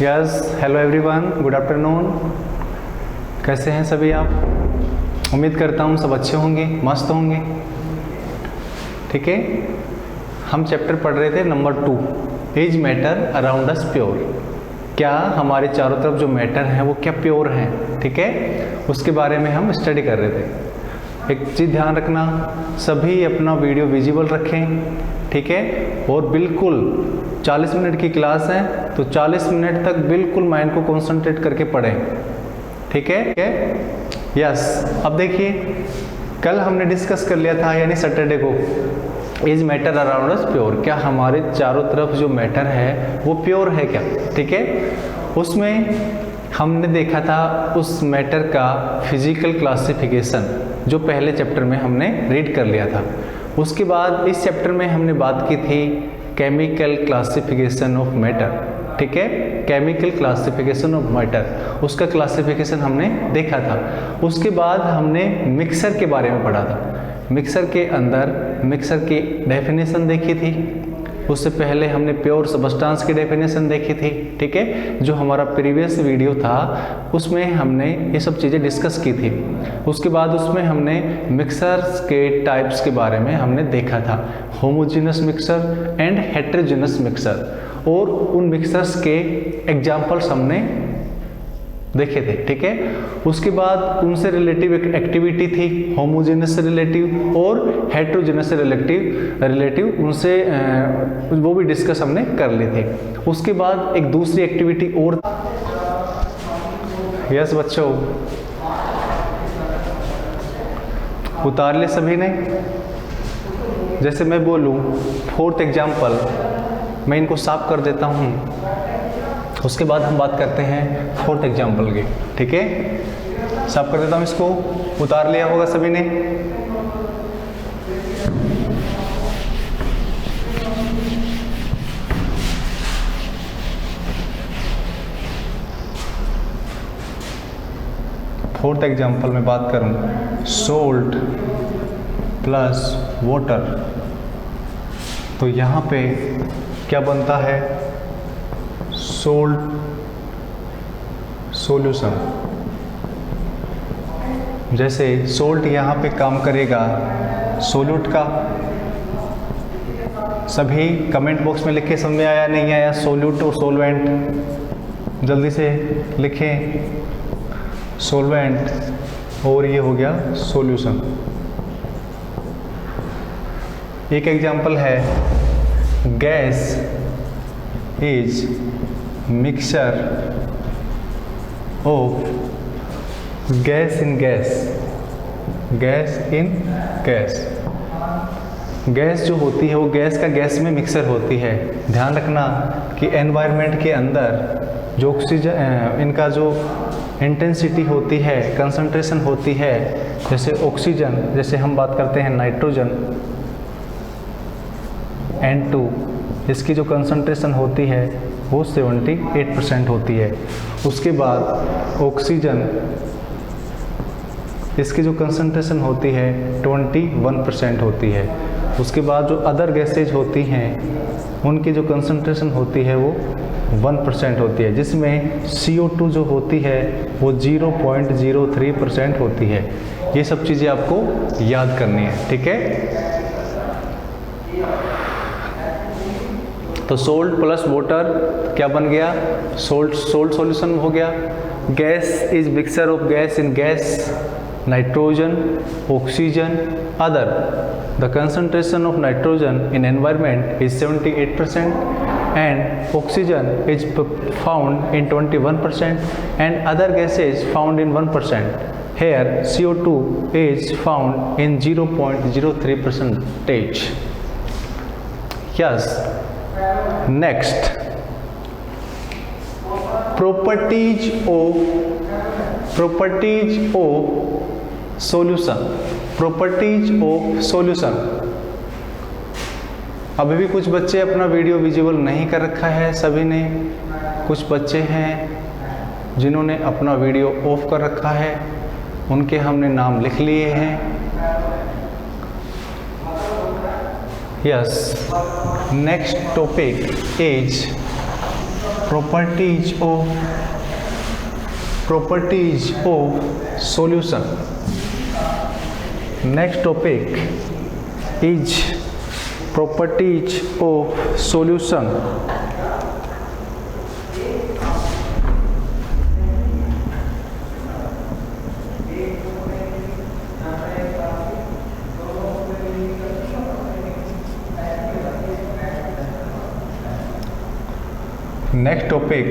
Yes, hello everyone, good afternoon. कैसे हैं सभी आप? उम्मीद करता हूँ सब अच्छे होंगे, मस्त होंगे। ठीक है, हम चैप्टर पढ़ रहे थे number 2, is matter around us pure. क्या हमारे चारों तरफ जो मैटर हैं वो क्या प्योर हैं? ठीक है, उसके बारे में हम स्टडी कर रहे थे। एक चीज़ ध्यान रखना, सभी अपना वीडियो विजिबल रखें, ठीक है। और बिल्कुल 40 मिनट की क्लास है तो 40 मिनट तक बिल्कुल माइंड को कंसंट्रेट करके पढ़ें, ठीक है। यस, अब देखिए, कल हमने डिस्कस कर लिया था, यानी सैटरडे को, is matter around us pure. क्या हमारे चारों तरफ जो मैटर है वो प्योर है क्या? ठीक है, उसमें हमने देखा था उस मैटर का फिजिकल क्लासिफिकेशन, जो पहले चैप्टर में हमने रीड कर लिया था। उसके बाद इस चैप्टर में हमने बात की थी केमिकल क्लासिफिकेशन ऑफ मैटर, ठीक है। केमिकल क्लासिफिकेशन ऑफ मैटर, उसका क्लासिफिकेशन हमने देखा था। उसके बाद हमने मिक्सर के बारे में पढ़ा था। मिक्सर के अंदर मिक्सर की डेफिनेशन देखी थी। उससे पहले हमने प्योर सब्सटेंस की डेफिनेशन देखी थी, ठीक है। जो हमारा प्रीवियस वीडियो था उसमें हमने ये सब चीज़ें डिस्कस की थी। उसके बाद उसमें हमने मिक्सर्स के टाइप्स के बारे में हमने देखा था, homogeneous mixer and heterogeneous mixer, और उन मिक्सर्स के एग्जाम्पल्स हमने देखे थे, ठीक है। उसके बाद उनसे रिलेटिव एक एक्टिविटी थी, होमोजेनस से रिलेटिव और हेटेरोजेनस से रिलेटिव उनसे वो भी डिस्कस हमने कर ली थी। उसके बाद एक दूसरी एक्टिविटी और, यस बच्चों, उतार ले सभी ने। जैसे मैं बोलूं फोर्थ एग्जाम्पल, मैं इनको साफ कर देता हूं, उसके बाद हम बात करते हैं फोर्थ एग्जाम्पल की, ठीक है। साफ कर देता हूँ इसको, उतार लिया होगा सभी ने। फोर्थ एग्जाम्पल में बात करूँ सोल्ट प्लस वाटर, तो यहाँ पे क्या बनता है? Salt solution. जैसे सोल्ट यहाँ पे काम करेगा सोल्यूट का। सभी कमेंट बॉक्स में लिखे, समझ में आया नहीं आया? सोल्यूट और सोलवेंट जल्दी से लिखें। सोलवेंट और ये हो गया सॉल्यूशन। एक एग्जांपल है gas is mixture of gas in gas, gas in gas. Gas जो होती है वो गैस का गैस में मिक्सर होती है। ध्यान रखना कि एनवायरनमेंट के अंदर जो ऑक्सीजन, इनका जो इंटेंसिटी होती है, कंसंट्रेशन होती है, जैसे ऑक्सीजन, जैसे हम बात करते हैं नाइट्रोजन N2, इसकी जो कंसंट्रेशन होती है वो 78% होती है। उसके बाद ऑक्सीजन, इसकी जो कंसंट्रेशन होती है 21% होती है। उसके बाद जो अदर गैसेज होती हैं उनकी जो कंसंट्रेशन होती है वो 1% होती है, जिसमें CO2 जो होती है वो 0.03% होती है। ये सब चीज़ें आपको याद करनी है, ठीक है। तो सोल्ट प्लस वाटर क्या बन गया? सोल्ट सॉल्यूशन हो गया। Gas is mixture of gas in gas, nitrogen, oxygen, other. The concentration of nitrogen in environment is 78% and oxygen is found in 21% and other gases found in 1%. Here CO2 is found in 0.03%. Yes. Next, properties of solution. Properties of solution. अभी भी कुछ बच्चे अपना video visible नहीं कर रखा है सभी ने। कुछ बच्चे हैं जिन्होंने अपना वीडियो ऑफ कर रखा है, उनके हमने नाम लिख लिए हैं। Yes, next topic is properties of solution. Next topic is properties of solution. Next topic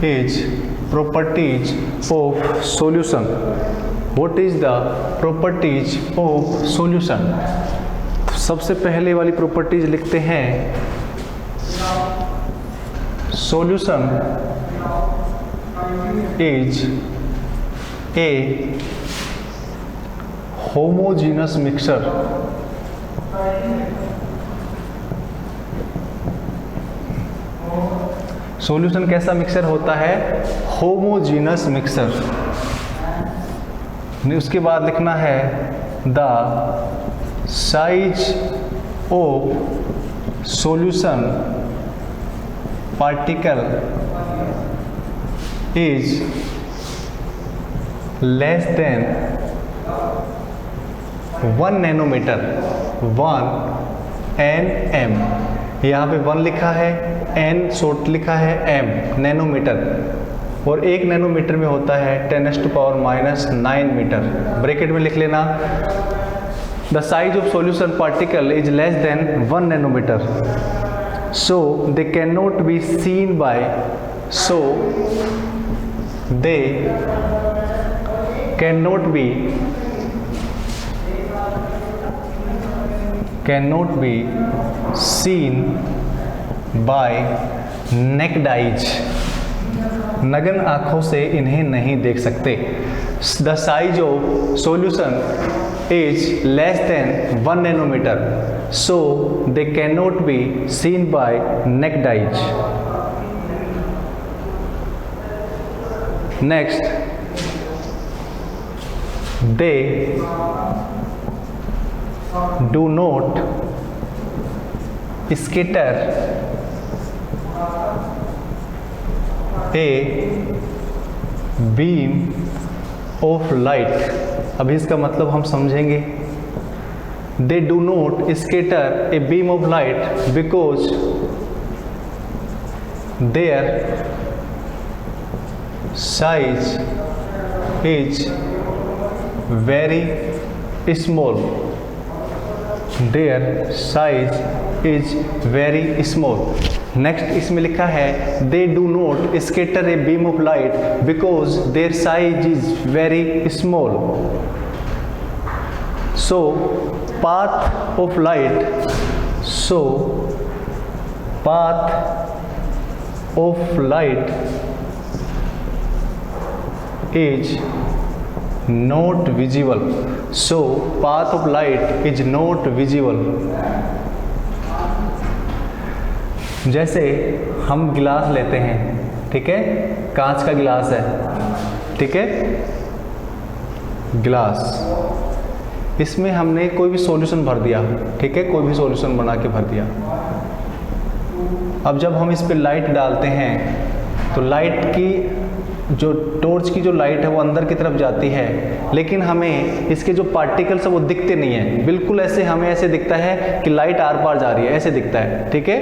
is properties of solution. What is the properties of solution? सबसे पहले वाली प्रॉपर्टीज लिखते हैं, solution is a homogeneous mixture. Solution कैसा mixture होता है? Homogeneous mixture. उसके बाद लिखना है the size of solution particle is less than 1 nanometre, 1 nm। यहाँ पे 1 लिखा है, n शॉर्ट लिखा है, m नैनोमीटर, और 1 नैनोमीटर में होता है 10⁻⁹ मीटर। ब्रैकेट में लिख लेना the size of solution particle is less than 1 nanometre, so they can not be seen by, so they can not be seen by naked eyes. नग्न आंखों से इन्हें नहीं देख सकते। The size of solution is less than 1 nanometre, so they can not be seen by naked eyes. Next, they do not scatter a beam of light. अभी इसका मतलब हम समझेंगे। They do not scatter a beam of light because their size is very small. Their size is very small. Next इसमें लिखा है they do not scatter a beam of light because their size is very small. So path of light is not visible. So path of light is not visible. जैसे हम गिलास लेते हैं, ठीक है, कांच का गिलास है, ठीक है, गिलास, इसमें हमने कोई भी सॉल्यूशन भर दिया, ठीक है, कोई भी सॉल्यूशन बना के भर दिया। अब जब हम इस पे लाइट डालते हैं तो लाइट की जो टॉर्च की जो लाइट है वो अंदर की तरफ जाती है, लेकिन हमें इसके जो पार्टिकल्स है वो दिखते नहीं है। बिल्कुल ऐसे हमें ऐसे दिखता है कि लाइट आर पार जा रही है, ऐसे दिखता है, ठीक है।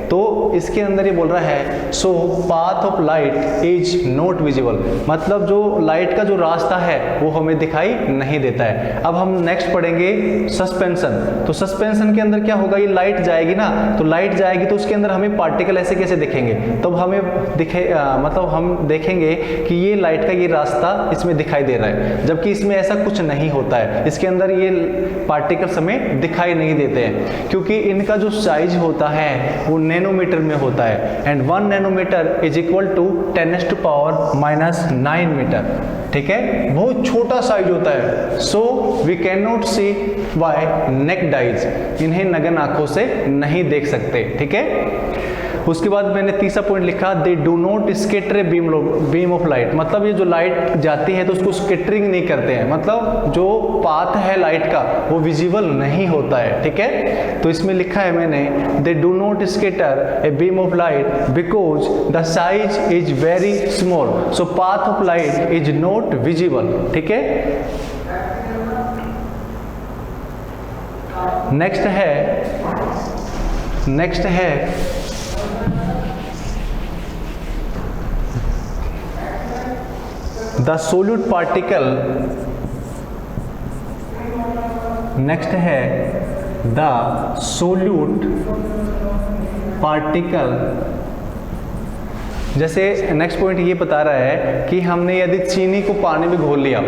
तो इसके अंदर ये बोल रहा है so path of light is not visible, मतलब जो लाइट का जो रास्ता है वो हमें दिखाई नहीं देता है। अब हम नेक्स्ट पढ़ेंगे सस्पेंशन। तो सस्पेंशन के अंदर क्या होगा, ये लाइट जाएगी ना, तो लाइट जाएगी तो उसके अंदर हमें पार्टिकल ऐसे कैसे दिखेंगे, तब हमें मतलब हम देखेंगे कि ये लाइट का ये रास्ता इसमें दिखाई दे रहा है, जबकि इसमें ऐसा कुछ नहीं होता है। इसके अंदर ये पार्टिकल्स हमें दिखाई नहीं देते हैं क्योंकि इनका जो साइज होता है वो नैनोमीटर में होता है, and 1 nanometre is equal to 10⁻⁹ metre, ठीक है, बहुत छोटा साइज होता है। So we can not see by naked eyes, इन्हें नग्न आंखों से नहीं देख सकते, ठीक है। उसके बाद मैंने तीसरा पॉइंट लिखा, दे do not scatter a beam of light, मतलब ये जो लाइट जाती है तो उसको स्कैटरिंग नहीं करते हैं, मतलब जो पाथ है लाइट का वो विजिबल नहीं होता है, ठीक है। तो इसमें लिखा है मैंने, दे do not scatter a beam of light because the size is very small, so path of light is not visible, ठीक है। नेक्स्ट है द सोल्यूट पार्टिकल, नेक्स्ट है द सोल्यूट पार्टिकल। जैसे नेक्स्ट पॉइंट ये बता रहा है कि हमने यदि चीनी को पानी में घोल लिया,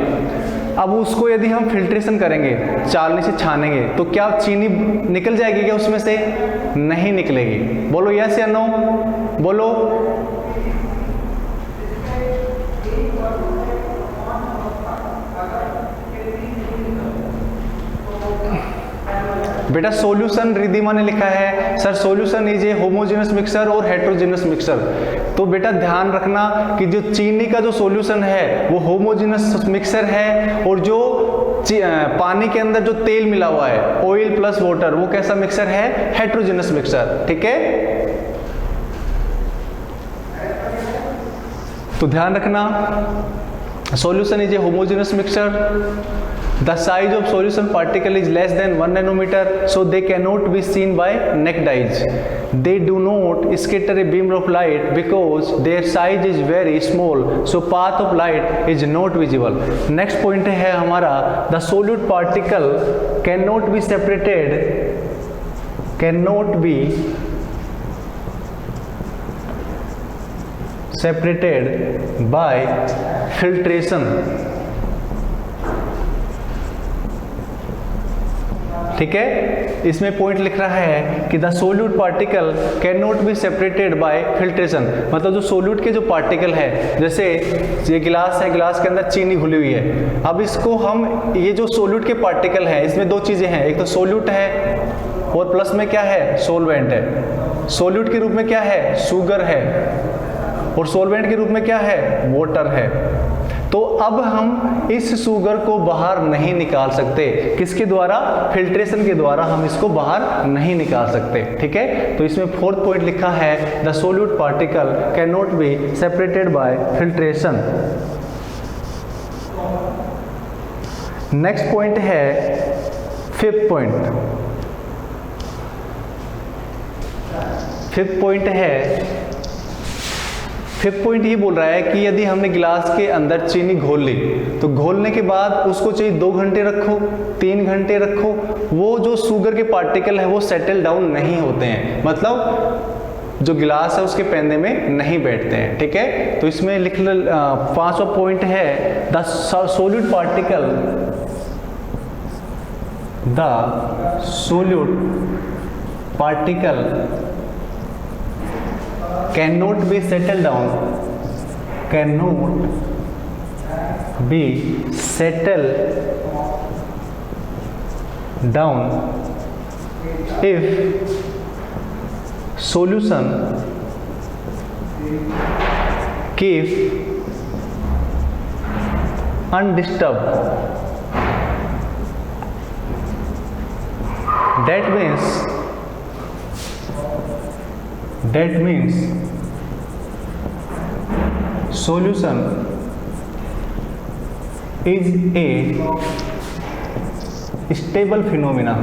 अब उसको यदि हम फिल्ट्रेशन करेंगे, चालनी से छानेंगे, तो क्या चीनी निकल जाएगी क्या उसमें से? नहीं निकलेगी। बोलो यस या नो, बोलो। बेटा सॉल्यूशन रिद्धिमा ने लिखा है sir solution is a homogeneous mixture और हेट्रोजेनस मिक्सचर। तो बेटा ध्यान रखना कि जो चीनी का जो सॉल्यूशन है वो होमोजेनस मिक्सचर है, और जो पानी के अंदर जो तेल मिला हुआ है ऑयल प्लस वाटर, वो कैसा मिक्सचर है? हेट्रोजेनस मिक्सचर, ठीक है। तो ध्यान रखना, solution is a homogeneous mixture, the size of solution particle is less than 1 nanometer, so they cannot be seen by naked eyes. They do not scatter a beam of light because their size is very small, so path of light is not visible. Next point है हमारा, the solute particle cannot be separated by filtration, ठीक है। इसमें point लिख रहा है कि the solute particle can not be separated by filtration, मतलब जो सोल्यूट के जो पार्टिकल है, जैसे ये गिलास है, गिलास के अंदर चीनी घुली हुई है, अब इसको हम, ये जो सोल्यूट के पार्टिकल हैं इसमें दो चीजें हैं, एक तो सोल्यूट है और प्लस में क्या है? सोलवेंट है। सोल्यूट के रूप में क्या है? शुगर है, और सोलवेंट के रूप में क्या है? वाटर है। तो अब हम इस शुगर को बाहर नहीं निकाल सकते, किसके द्वारा? फिल्ट्रेशन के द्वारा हम इसको बाहर नहीं निकाल सकते, ठीक है। तो इसमें फोर्थ पॉइंट लिखा है, the solute particle can not be separated by filtration. Next point है फिफ्थ पॉइंट। फिफ्थ पॉइंट ये बोल रहा है कि यदि हमने गिलास के अंदर चीनी घोल ली, तो घोलने के बाद उसको चाहिए 2 घंटे रखो, 3 घंटे रखो, वो जो शुगर के पार्टिकल है वो सेटल डाउन नहीं होते हैं, मतलब जो गिलास है उसके पैंदे में नहीं बैठते हैं, ठीक है। तो इसमें लिख लो, 5वां पॉइंट है, the solute particle cannot be settled down if solution keep undisturbed. That means solution is a stable phenomena,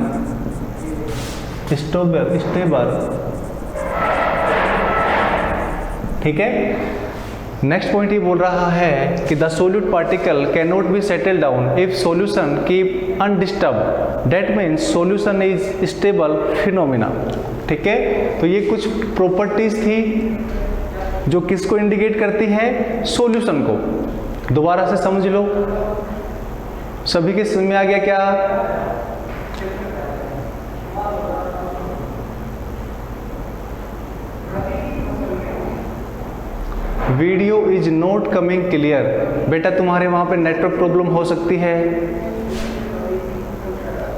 stable, ठीक है। नेक्स्ट पॉइंट ये बोल रहा है कि the solute particle can not be settle down if solution keep undisturb, that means solution is stable phenomena, ठीक है। तो ये कुछ प्रॉपर्टीज थी जो किसको इंडिकेट करती है? सॉल्यूशन को। दोबारा से समझ लो, सभी के समझ में आ गया क्या? Video is not coming clear. बेटा तुम्हारे वहां पे नेटवर्क प्रॉब्लम हो सकती है।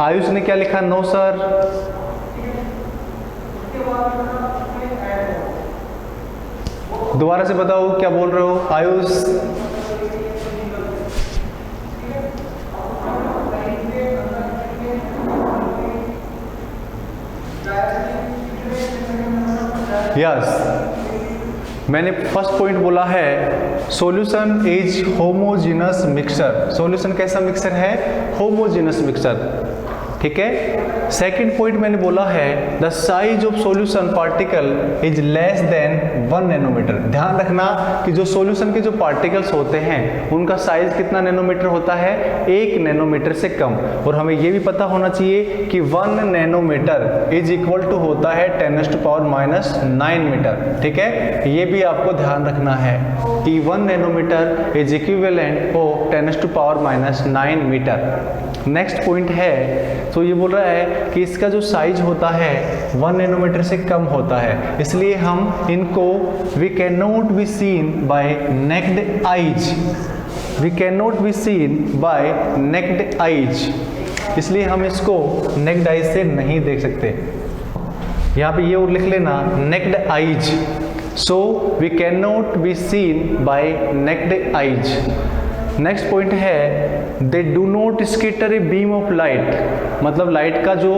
आयुष ने क्या लिखा? No sir. दोबारा से बताओ क्या बोल रहे हो आयुष? यस, मैंने फर्स्ट पॉइंट बोला है solution is homogeneous mixture. Solution कैसा मिक्सचर है? होमोजेनस मिक्सचर, ठीक है। सेकंड पॉइंट मैंने बोला है the size of solution particle is less than 1 nanometre. ध्यान रखना कि जो सॉल्यूशन के जो पार्टिकल्स होते हैं उनका साइज कितना नैनोमीटर होता है? 1 नैनोमीटर से कम। और हमें ये भी पता होना चाहिए कि 1 नैनोमीटर इज इक्वल टू होता है 10⁻⁹ मीटर, ठीक है। ये भी आपको ध्यान रखना है कि 1 nanometre is equivalent of 10⁻⁹ metre. Next point है तो ये बोल रहा है कि इसका जो साइज होता है 1 नैनोमीटर से कम होता है, इसलिए हम इनको we can not be seen by naked eyes. We can not be seen by naked eyes, इसलिए हम इसको नेक्ड आइज से नहीं देख सकते। यहाँ पे ये और लिख लेना naked eyes. So we can not be seen by naked eyes. Next point है they do not scatter a beam of light. मतलब लाइट का जो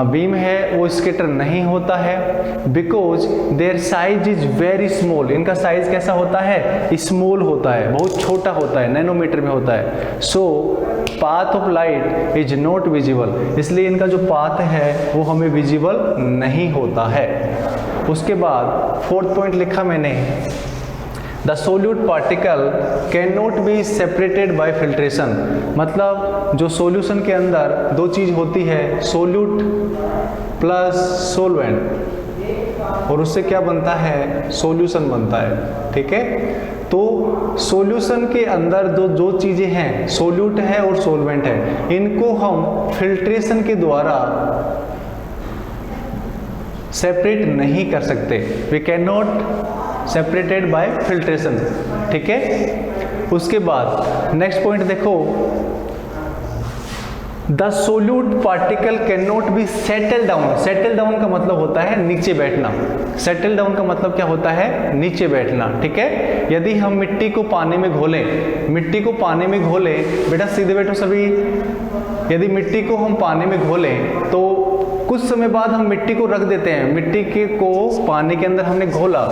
बीम है वो स्कैटर नहीं होता है because their size is very small. इनका साइज कैसा होता है? स्मॉल होता है, बहुत छोटा होता है, नैनोमीटर में होता है। So path of light is not visible, इसलिए इनका जो पाथ है वो हमें विजिबल नहीं होता है। उसके बाद फोर्थ पॉइंट लिखा मैंने the solute particle can not be separated by filtration. मतलब जो सॉल्यूशन के अंदर दो चीज होती है, सोल्यूट प्लस सोलवेंट, और उससे क्या बनता है? सॉल्यूशन बनता है, ठीक है। तो सॉल्यूशन के अंदर जो चीजें हैं, सोल्यूट है और सोलवेंट है, इनको हम फिल्ट्रेशन के द्वारा सेपरेट नहीं कर सकते। We can not separated by filtration, ठीक है। उसके बाद नेक्स्ट पॉइंट देखो the solute particle can not be settle down. Settle down का मतलब होता है नीचे बैठना। सेटल डाउन का मतलब क्या होता है? नीचे बैठना, ठीक है। यदि हम मिट्टी को पानी में घोलें, मिट्टी को पानी में घोलें, बेटा सीधे बैठो सभी। यदि मिट्टी को हम पानी में घोलें तो कुछ समय बाद हम मिट्टी को रख देते हैं, मिट्टी के को पानी के अंदर हमने घोला,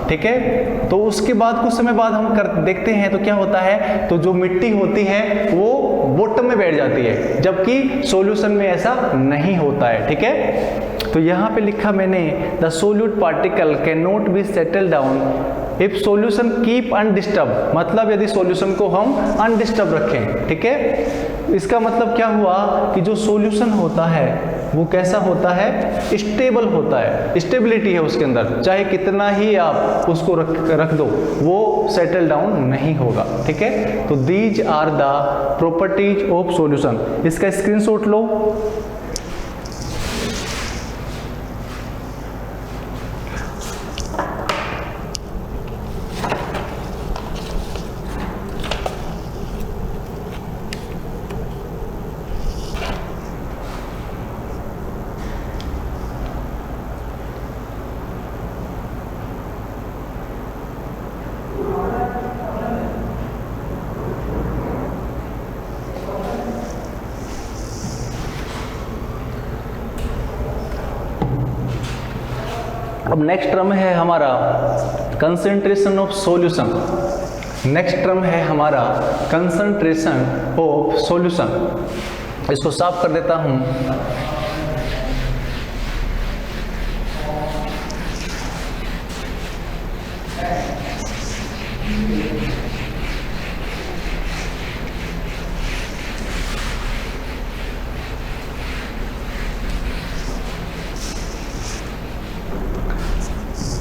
ठीक है। तो उसके बाद कुछ समय बाद हम देखते हैं तो क्या होता है? तो जो मिट्टी होती है वो बॉटम में बैठ जाती है, जबकि सॉल्यूशन में ऐसा नहीं होता है, ठीक है। तो यहाँ पे लिखा मैंने the solute particle can not be settle down if solution keep undisturb. मतलब यदि सॉल्यूशन को हम अनडिस्टर्ब रखें, ठीक है। इसका मतलब क्या हुआ कि जो सॉल्यूशन होता है वो कैसा होता है? स्टेबल होता है, स्टेबिलिटी है उसके अंदर, चाहे कितना ही आप उसको रख दो वो सेटल डाउन नहीं होगा, ठीक है। तो these are the properties of solution. इसका स्क्रीनशॉट लो। अब नेक्स्ट टर्म है हमारा concentration of solution. Next term है हमारा कंसंट्रेशन ऑफ सॉल्यूशन। इसको साफ कर देता हूं।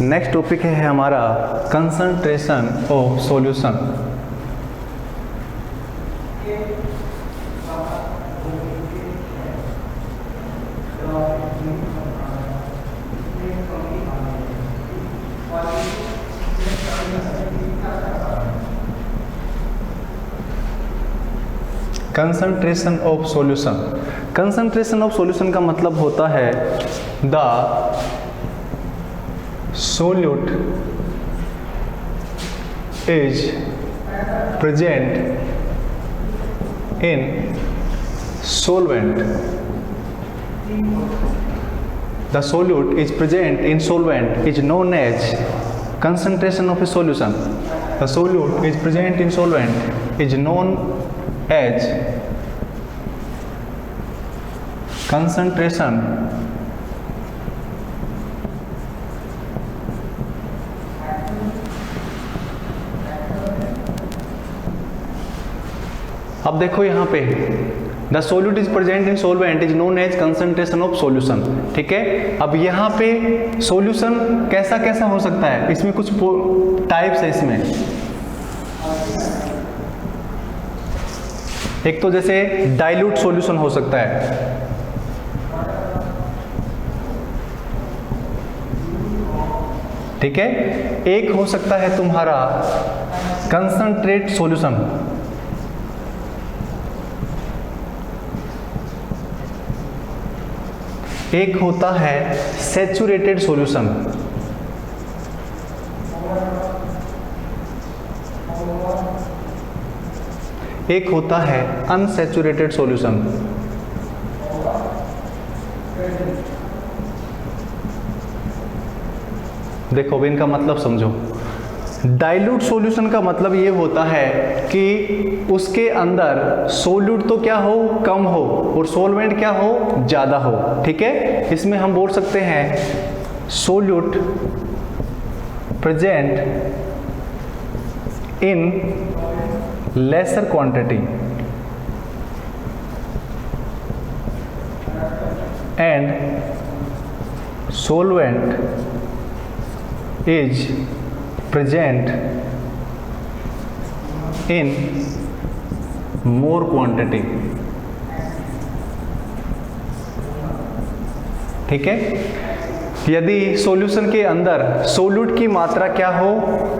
नेक्स्ट टॉपिक है हमारा concentration of solution. Concentration of solution. Concentration of solution का मतलब होता है the solute is present in solvent. The solute is present in solvent is known as concentration of a solution. The solute is present in solvent is known as concentration अब देखो यहाँ पे the solute is present in solvent is known as concentration of solution. ठीक है, अब यहाँ पे solution कैसा कैसा हो सकता है, इसमें कुछ टाइप्स है इसमें। एक तो जैसे डाइल्यूट सॉल्यूशन हो सकता है, ठीक है। एक हो सकता है तुम्हारा कंसंट्रेट सॉल्यूशन, एक होता है सैचुरेटेड सॉल्यूशन, एक होता है अनसैचुरेटेड सॉल्यूशन। देखो अब इनका मतलब समझो। डाइल्यूट सॉल्यूशन का मतलब ये होता है कि उसके अंदर सोल्यूट तो क्या हो, कम हो, और सोलवेंट क्या हो, ज्यादा हो। ठीक है, इसमें हम बोल सकते हैं solute present in laser quantity and solvent is present in more quantity। ठीक है, यदि सॉल्यूशन के अंदर सोल्यूट की मात्रा क्या हो,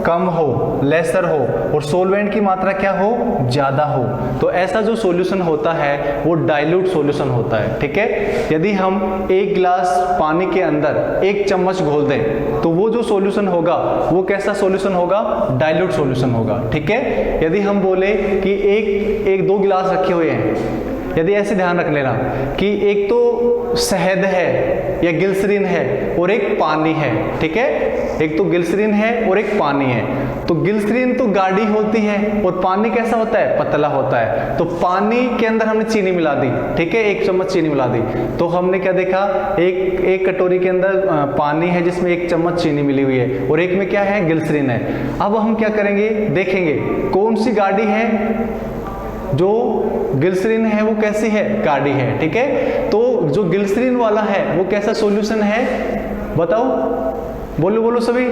कम हो, लेसर हो, और सोलवेंट की मात्रा क्या हो, ज्यादा हो, तो ऐसा जो सॉल्यूशन होता है वो डाइल्यूट सॉल्यूशन होता है। ठीक है, यदि हम एक गिलास पानी के अंदर 1 चम्मच घोल दें तो वो जो सॉल्यूशन होगा वो कैसा सॉल्यूशन होगा, डाइल्यूट सॉल्यूशन होगा। ठीक है, यदि हम बोले कि एक 2 गिलास रखे हुए हैं, यदि ऐसे ध्यान रख लेना कि एक तो शहद है या ग्लिसरीन है और एक पानी है। ठीक है, एक तो ग्लिसरीन है और एक पानी है, तो ग्लिसरीन तो गाढ़ी होती है और पानी कैसा होता है, पतला होता है। तो पानी के अंदर हमने चीनी मिला दी, ठीक है, 1 चम्मच चीनी मिला दी, तो हमने क्या देखा, एक कटोरी के अंदर पानी है जिसमें 1 चम्मच चीनी मिली हुई है और एक में क्या है, ग्लिसरीन है। अब हम क्या करेंगे, देखेंगे कौन सी गाढ़ी है, जो ग्लिसरीन है वो कैसी है, गाढ़ी है। ठीक है, तो जो ग्लिसरीन वाला है वो कैसा सॉल्यूशन है, बताओ, बोलो बोलो सभी।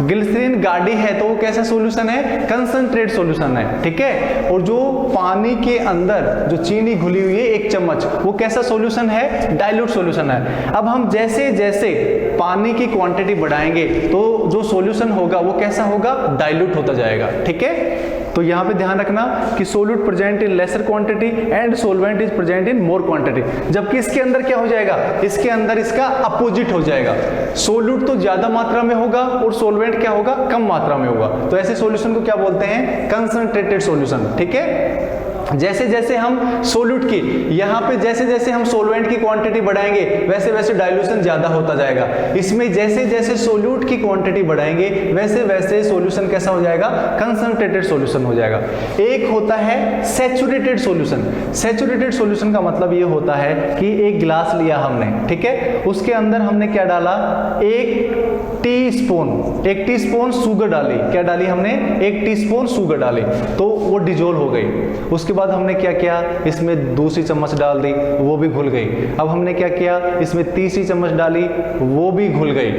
ग्लिसरीन गाढ़ी है तो वो कैसा सॉल्यूशन है, कंसंट्रेट सॉल्यूशन है। ठीक है, और जो पानी के अंदर जो चीनी घुली हुई है 1 चम्मच, वो कैसा सॉल्यूशन है, डाइल्यूट सॉल्यूशन है। अब हम जैसे जैसे पानी की क्वांटिटी बढ़ाएंगे तो जो सॉल्यूशन होगा वो कैसा होगा, डाइल्यूट होता जाएगा। ठीक है, तो यहाँ पे ध्यान रखना कि solute present in laser quantity and solvent is present in more quantity. जबकि इसके अंदर क्या हो जाएगा, इसके अंदर इसका अपोजिट हो जाएगा, सोल्यूट तो ज्यादा मात्रा में होगा और सोलवेंट क्या होगा, कम मात्रा में होगा। तो ऐसे सॉल्यूशन को क्या बोलते हैं, कंसंट्रेटेड सॉल्यूशन। ठीक है, जैसे जैसे हम सोल्यूट की, यहाँ पे जैसे जैसे हम सोलवेंट की क्वांटिटी बढ़ाएंगे वैसे वैसे डाइल्यूशन ज्यादा होता जाएगा। इसमें जैसे जैसे सोल्यूट की क्वांटिटी बढ़ाएंगे वैसे वैसे सॉल्यूशन कैसा हो जाएगा, कंसंट्रेटेड सॉल्यूशन हो जाएगा। एक होता है सैचुरेटेड सॉल्यूशन। सैचुरेटेड सॉल्यूशन का मतलब ये होता है कि एक गिलास लिया हमने, ठीक है, उसके अंदर हमने क्या डाला, 1 टीस्पून शुगर डाली। क्या डाली हमने, 1 टीस्पून शुगर डाली, तो वो डिजोल्व हो गई। उसके बाद हमने क्या किया, इसमें दूसरी चम्मच डाल दी, वो भी घुल गई। अब हमने क्या किया, इसमें तीसरी चम्मच डाली, वो भी घुल गई।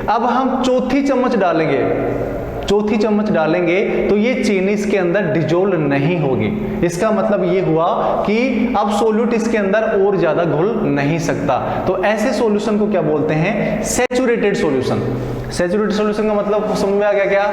अब हम चौथी चम्मच डालेंगे, चौथी चम्मच डालेंगे तो ये चीनी इसके अंदर डिजोल्व नहीं होगी। इसका मतलब ये हुआ कि अब सोल्यूट इसके अंदर और ज्यादा घुल नहीं सकता। तो ऐसे सॉल्यूशन को क्या बोलते हैं, सैचुरेटेड सॉल्यूशन। सैचुरेटेड सॉल्यूशन का मतलब समझ में आ गया क्या,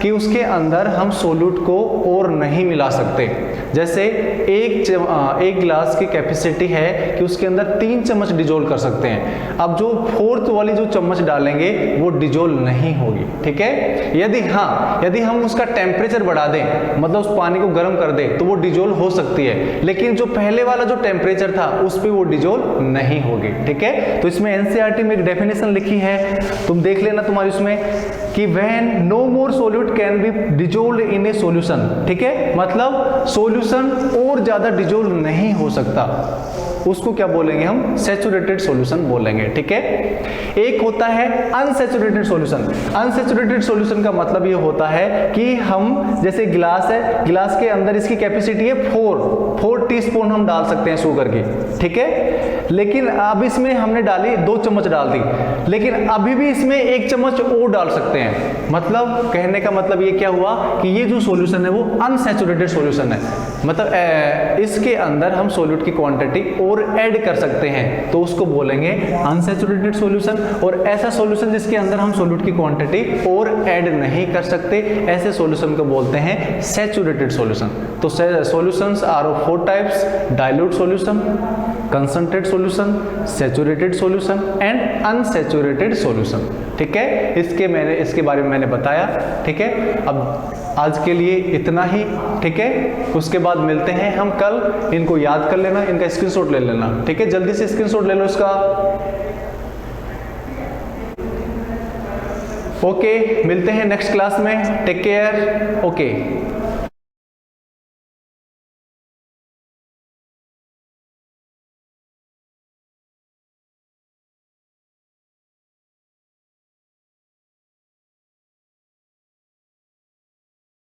कि उसके अंदर हम सोल्यूट को और नहीं मिला सकते। जैसे एक गिलास की कैपेसिटी है कि उसके अंदर 3 चम्मच डिजोल्व कर सकते हैं। अब जो 4th वाली जो चम्मच डालेंगे वो डिजोल्व नहीं होगी, ठीक है। यदि हम उसका टेम्परेचर बढ़ा दें, मतलब उस पानी को गर्म कर दें, तो वो डिजोल्व हो सकती है, लेकिन जो पहले वाला जो टेम्परेचर था उस पे वो डिजोल्व नहीं होगी, ठीक है। तो इसमें एनसीईआरटी में एक डेफिनेशन लिखी है, तुम देख लेना तुम्हारी उसमें, कि when no more solute can be dissolve in a solution, ठीक है। मतलब सॉल्यूशन और ज्यादा डिजोल्व नहीं हो सकता, उसको क्या बोलेंगे हम, सैचुरेटेड सॉल्यूशन बोलेंगे, ठीक है। एक होता है अनसैचुरेटेड सॉल्यूशन। अनसैचुरेटेड सॉल्यूशन का मतलब ये होता है कि हम, जैसे गिलास है, गिलास के अंदर इसकी कैपेसिटी है 4 टीस्पून हम डाल सकते हैं शुगर की, ठीक है। लेकिन अब इसमें हमने डाली 2 चम्मच डाल दी, लेकिन अभी भी इसमें 1 चम्मच और डाल सकते हैं। मतलब कहने का मतलब ये क्या हुआ कि ये जो सॉल्यूशन है वो अनसैचुरेटेड सॉल्यूशन है, मतलब इसके अंदर हम सॉल्यूट की क्वांटिटी और ऐड कर सकते हैं, तो उसको बोलेंगे अनसैचुरेटेड सॉल्यूशन। और ऐसा सॉल्यूशन जिसके अंदर हम सॉल्यूट की क्वांटिटी और ऐड नहीं कर सकते, ऐसे सॉल्यूशन को बोलते हैं सैचुरेटेड सॉल्यूशन। तो solutions are of 4 types: dilute solution, concentrated solution, saturated solution and unsaturated solution, ठीक है। इसके बारे में मैंने बताया, ठीक है। अब आज के लिए इतना ही, ठीक है। उसके बाद मिलते हैं हम कल। इनको याद कर लेना, इनका स्क्रीनशॉट ले लेना, ठीक है। जल्दी से स्क्रीनशॉट ले लो इसका। ओके, मिलते हैं नेक्स्ट क्लास में। Take care. ओके।